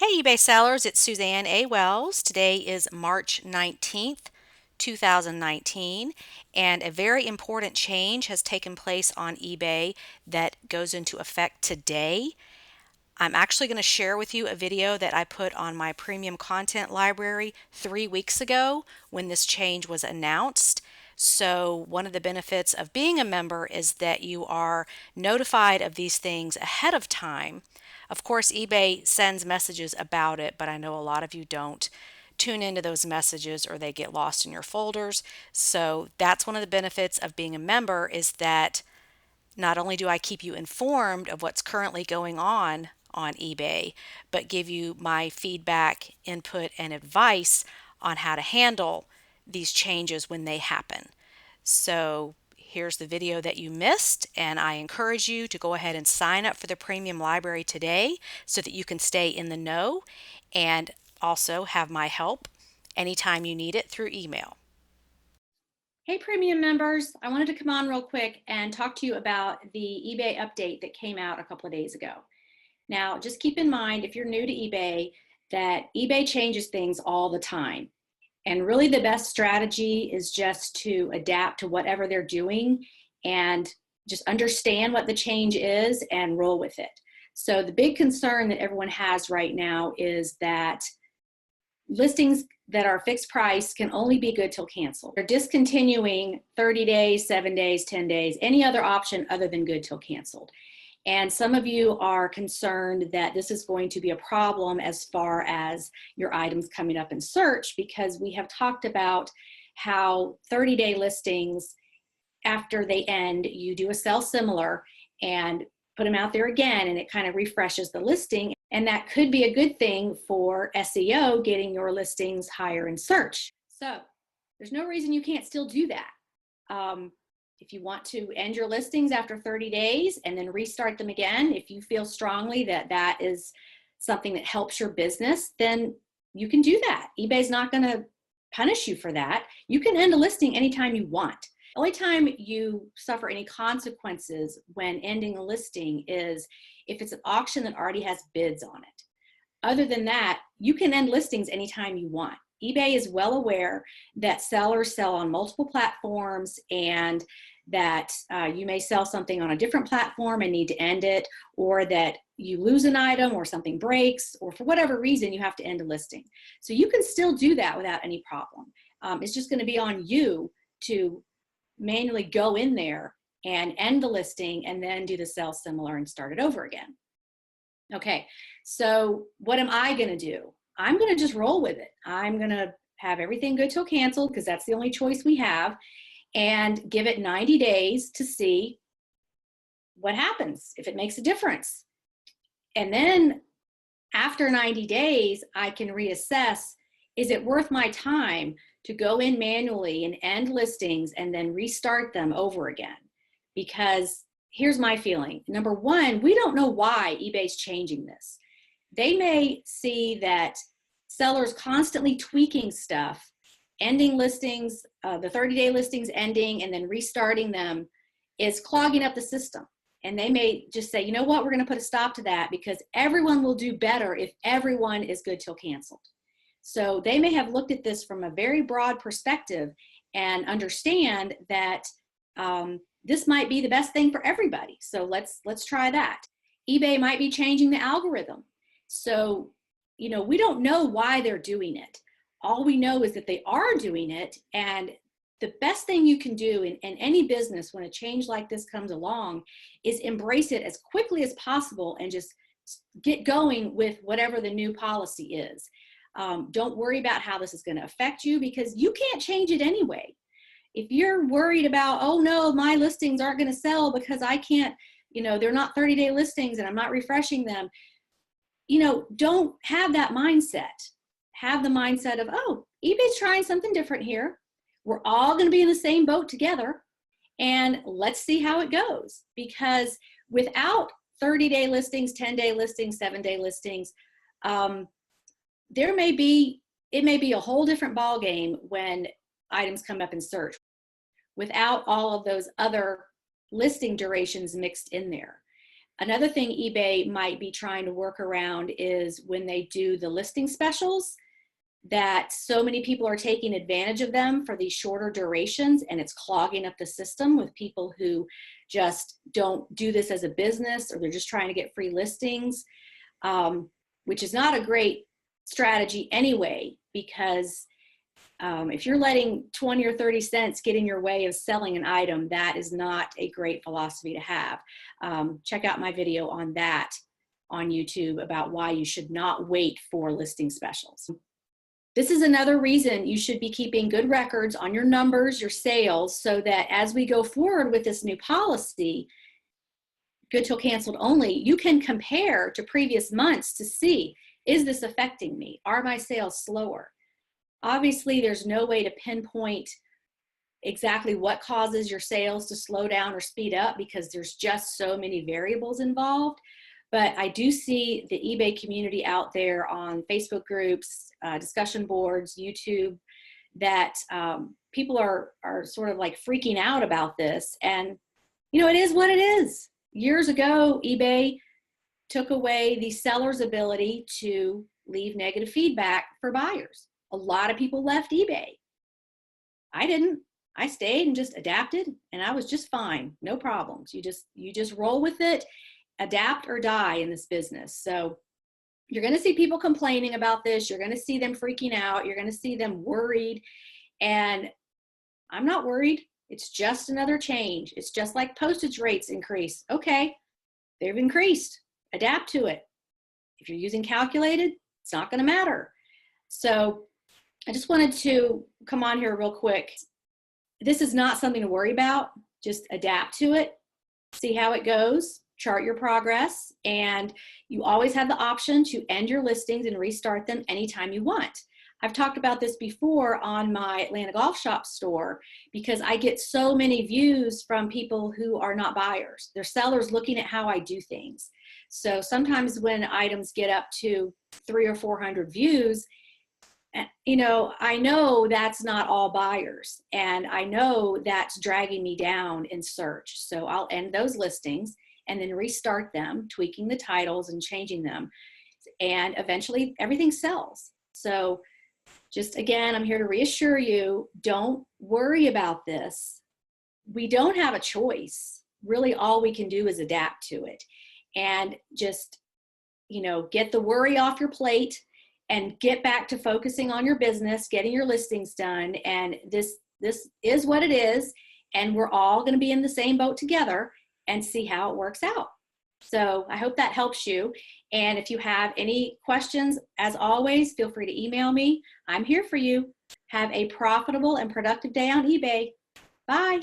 Hey eBay sellers, it's Suzanne A. Wells. Today is March 19th, 2019, and a very important change has taken place on eBay that goes into effect today. I'm actually going to share with you a video that I put on my premium content library 3 weeks ago when this change was announced. So one of the benefits of being a member is that you are notified of these things ahead of time. Of course, eBay sends messages about it, but I know a lot of you don't tune into those messages or they get lost in your folders. So that's one of the benefits of being a member is that not only do I keep you informed of what's currently going on eBay, but give you my feedback, input, and advice on how to handle these changes when they happen. So here's the video that you missed, and I encourage you to go ahead and sign up for the premium library today so that you can stay in the know and also have my help anytime you need it through email. Hey, premium members, I wanted to come on real quick and talk to you about the eBay update that came out a couple of days ago. Now, just keep in mind, if you're new to eBay, that eBay changes things all the time. And really the best strategy is just to adapt to whatever they're doing and just understand what the change is and roll with it. So the big concern that everyone has right now is that listings that are fixed price can only be good till canceled. They're discontinuing 30 days, 7 days, 10 days, any other option other than good till canceled. And some of you are concerned that this is going to be a problem as far as your items coming up in search, because we have talked about how 30-day listings, after they end, you do a sell similar and put them out there again, and it kind of refreshes the listing. And that could be a good thing for SEO, getting your listings higher in search. So there's no reason you can't still do that. If you want to end your listings after 30 days and then restart them again, if you feel strongly that that is something that helps your business, then you can do that. eBay's not going to punish you for that. You can end a listing anytime you want. The only time you suffer any consequences when ending a listing is if it's an auction that already has bids on it. Other than that, you can end listings anytime you want. eBay is well aware that sellers sell on multiple platforms and that you may sell something on a different platform and need to end it, or that you lose an item or something breaks, or for whatever reason you have to end a listing. So you can still do that without any problem. It's just going to be on you to manually go in there and end the listing and then do the sell similar and start it over again. Okay, so what am I going to do? I'm going to just roll with it. I'm going to have everything good till canceled because that's the only choice we have, and give it 90 days to see what happens, if it makes a difference. And then after 90 days, I can reassess, is it worth my time to go in manually and end listings and then restart them over again? Because here's my feeling. Number one, we don't know why eBay's changing this. They may see that sellers constantly tweaking stuff, ending listings, the 30-day listings ending and then restarting them is clogging up the system. And they may just say, you know what, we're going to put a stop to that because everyone will do better if everyone is good till canceled. So they may have looked at this from a very broad perspective and understand that this might be the best thing for everybody. So let's try that. eBay might be changing the algorithm. So, you know, we don't know why they're doing it. All we know is that they are doing it. And the best thing you can do in any business when a change like this comes along is embrace it as quickly as possible and just get going with whatever the new policy is. Don't worry about how this is going to affect you because you can't change it anyway. If you're worried about, oh no, my listings aren't going to sell because I can't, you know, they're not 30-day listings and I'm not refreshing them, you know, don't have that mindset. Have the mindset of, oh, eBay's trying something different here. We're all going to be in the same boat together and let's see how it goes. Because without 30-day listings, 10-day listings, 7-day listings, it may be a whole different ball game when items come up in search without all of those other listing durations mixed in there. Another thing eBay might be trying to work around is when they do the listing specials, that so many people are taking advantage of them for these shorter durations, and it's clogging up the system with people who just don't do this as a business, or they're just trying to get free listings, which is not a great strategy anyway, because if you're letting 20 or 30 cents get in your way of selling an item, that is not a great philosophy to have. Check out my video on that on YouTube about why you should not wait for listing specials. This is another reason you should be keeping good records on your numbers, your sales, so that as we go forward with this new policy, good till canceled only, you can compare to previous months to see, is this affecting me? Are my sales slower? Obviously, there's no way to pinpoint exactly what causes your sales to slow down or speed up, because there's just so many variables involved. But I do see the eBay community out there on Facebook groups, discussion boards, YouTube, that people are sort of like freaking out about this. And, you know, it is what it is. Years ago, eBay took away the seller's ability to leave negative feedback for buyers. A lot of people left eBay. I didn't. I stayed and just adapted, and I was just fine. No problems. You just roll with it, adapt or die in this business. So you're going to see people complaining about this. You're going to see them freaking out. You're going to see them worried. And I'm not worried. It's just another change. It's just like postage rates increase. Okay, they've increased. Adapt to it. If you're using calculated, it's not going to matter. So I just wanted to come on here real quick. This is not something to worry about. Just adapt to it. See how it goes. Chart your progress. And you always have the option to end your listings and restart them anytime you want. I've talked about this before on my Atlanta Golf Shop store, because I get so many views from people who are not buyers. They're sellers looking at how I do things. So sometimes when items get up to 300 or 400 views, you know, I know that's not all buyers, and I know that's dragging me down in search. So I'll end those listings and then restart them, tweaking the titles and changing them. And eventually everything sells. So just again, I'm here to reassure you, don't worry about this. We don't have a choice. Really, all we can do is adapt to it, and just, you know, get the worry off your plate and get back to focusing on your business, getting your listings done. And this is what it is. And we're all going to be in the same boat together and see how it works out. So I hope that helps you. And if you have any questions, as always, feel free to email me. I'm here for you. Have a profitable and productive day on eBay. Bye.